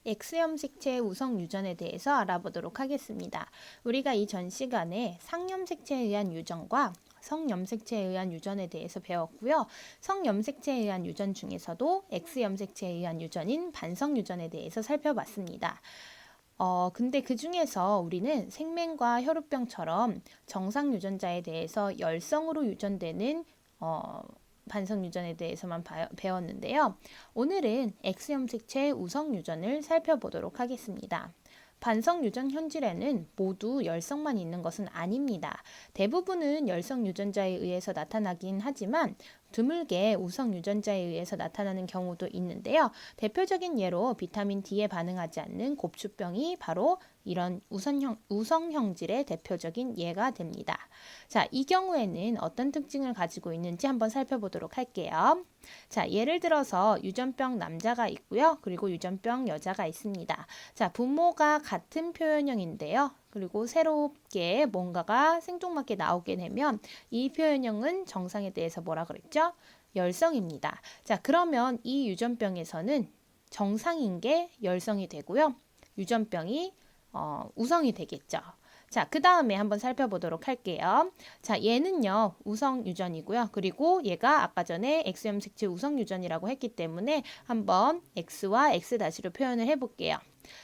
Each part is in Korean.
X염색체의 우성 유전에 대해서 알아보도록 하겠습니다. 우리가 이전 시간에 상염색체에 의한 유전과 성염색체에 의한 유전에 대해서 배웠고요. 성염색체에 의한 유전 중에서도 X염색체에 의한 유전인 반성유전에 대해서 살펴봤습니다. 근데 그 중에서 우리는 생맹과 혈우병처럼 정상 유전자에 대해서 열성으로 유전되는 반성 유전에 대해서만 배웠는데요. 오늘은 X염색체 우성 유전을 살펴보도록 하겠습니다. 반성 유전 현질에는 모두 열성만 있는 것은 아닙니다. 대부분은 열성 유전자에 의해서 나타나긴 하지만 드물게 우성 유전자에 의해서 나타나는 경우도 있는데요. 대표적인 예로 비타민 D에 반응하지 않는 곱추병이 바로 이런 우성 형질의 대표적인 예가 됩니다. 자, 이 경우에는 어떤 특징을 가지고 있는지 한번 살펴보도록 할게요. 자, 예를 들어서 유전병 남자가 있고요. 그리고 유전병 여자가 있습니다. 자, 부모가 같은 표현형인데요. 그리고 새롭게 뭔가가 생뚱맞게 나오게 되면 이 표현형은 정상에 대해서 뭐라 그랬죠? 열성입니다. 자, 그러면 이 유전병에서는 정상인 게 열성이 되고요. 유전병이 우성이 되겠죠. 자, 그 다음에 한번 살펴보도록 할게요. 자, 얘는요, 우성 유전이고요. 그리고 얘가 아까 전에 X염색체 우성 유전이라고 했기 때문에 한번 X와 X-로 표현을 해볼게요.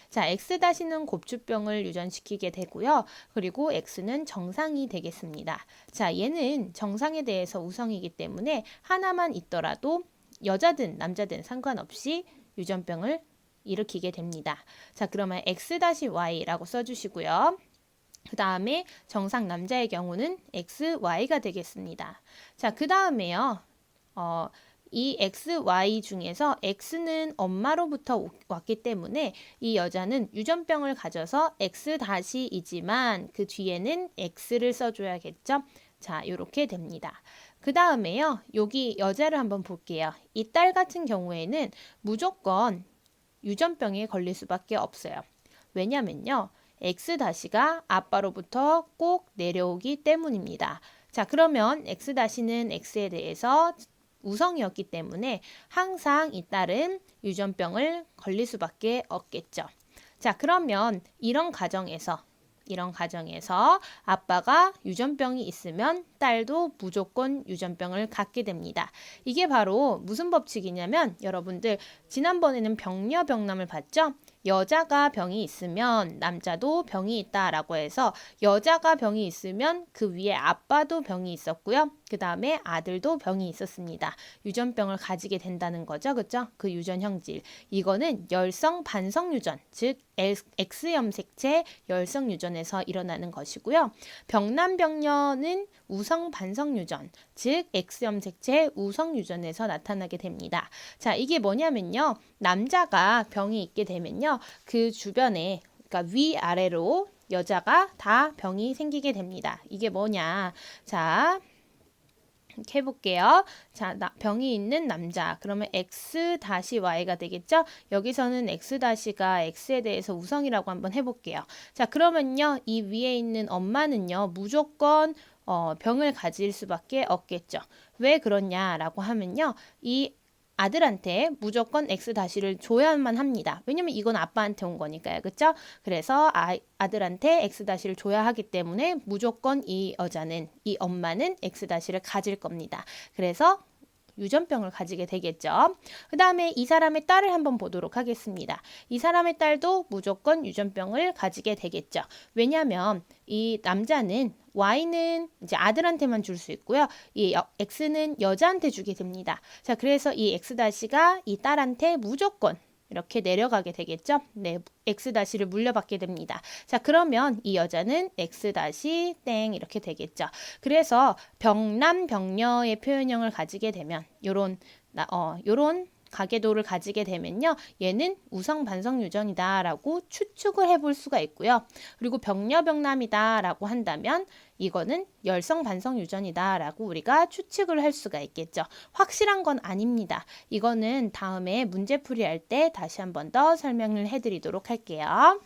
자, X-는 곱추병을 유전시키게 되고요. 그리고 X는 정상이 되겠습니다. 자, 얘는 정상에 대해서 우성이기 때문에 하나만 있더라도 여자든 남자든 상관없이 유전병을 일으키게 됩니다. 자, 그러면 X-Y라고 써주시고요. 그 다음에 정상 남자의 경우는 XY가 되겠습니다. 자, 그 다음에요. 이 XY 중에서 X는 엄마로부터 왔기 때문에 이 여자는 유전병을 가져서 X-이지만 그 뒤에는 X를 써줘야겠죠. 자, 이렇게 됩니다. 그 다음에요. 여기 여자를 한번 볼게요. 이 딸 같은 경우에는 무조건 유전병에 걸릴 수밖에 없어요. 왜냐면요. X-가 아빠로부터 꼭 내려오기 때문입니다. 자, 그러면 X-는 X에 대해서 우성이었기 때문에 항상 이 딸은 유전병을 걸릴 수밖에 없겠죠. 자, 그러면 이런 가정에서 아빠가 유전병이 있으면 딸도 무조건 유전병을 갖게 됩니다. 이게 바로 무슨 법칙이냐면 여러분들 지난번에는 병녀병남을 봤죠? 여자가 병이 있으면 남자도 병이 있다라고 해서 여자가 병이 있으면 그 위에 아빠도 병이 있었고요. 그 다음에 아들도 병이 있었습니다. 유전병을 가지게 된다는 거죠. 그죠? 그 유전 형질. 이거는 열성 반성 유전, 즉 X염색체 열성 유전에서 일어나는 것이고요. 병남 병녀는 우성 반성 유전, 즉 X염색체 우성 유전에서 나타나게 됩니다. 자, 이게 뭐냐면요. 남자가 병이 있게 되면요. 그 주변에 그러니까 위아래로 여자가 다 병이 생기게 됩니다. 이게 뭐냐? 자, 이렇게 해볼게요. 자, 병이 있는 남자. 그러면 X-Y가 되겠죠? 여기서는 X-가 X에 대해서 우성이라고 한번 해볼게요. 자, 그러면요. 이 위에 있는 엄마는요. 무조건 병을 가질 수밖에 없겠죠. 왜 그러냐라고 하면요. 이 아들한테 무조건 X-를 줘야만 합니다. 왜냐면 이건 아빠한테 온 거니까요. 그렇죠? 그래서 아들한테 X-를 줘야 하기 때문에 무조건 이 엄마는 X-를 가질 겁니다. 그래서 유전병을 가지게 되겠죠. 그 다음에 이 사람의 딸을 한번 보도록 하겠습니다. 이 사람의 딸도 무조건 유전병을 가지게 되겠죠. 왜냐하면 이 남자는 Y는 이제 아들한테만 줄 수 있고요. 이 X는 여자한테 주게 됩니다. 자, 그래서 이 X-가 이 딸한테 무조건 이렇게 내려가게 되겠죠. 네, X-를 물려받게 됩니다. 자, 그러면 이 여자는 X-땡 이렇게 되겠죠. 그래서 병남 병녀의 표현형을 가지게 되면 요런 가계도를 가지게 되면요. 얘는 우성 반성 유전이다라고 추측을 해볼 수가 있고요. 그리고 병녀병남이다라고 한다면 이거는 열성 반성 유전이다라고 우리가 추측을 할 수가 있겠죠. 확실한 건 아닙니다. 이거는 다음에 문제풀이 할 때 다시 한 번 더 설명을 해드리도록 할게요.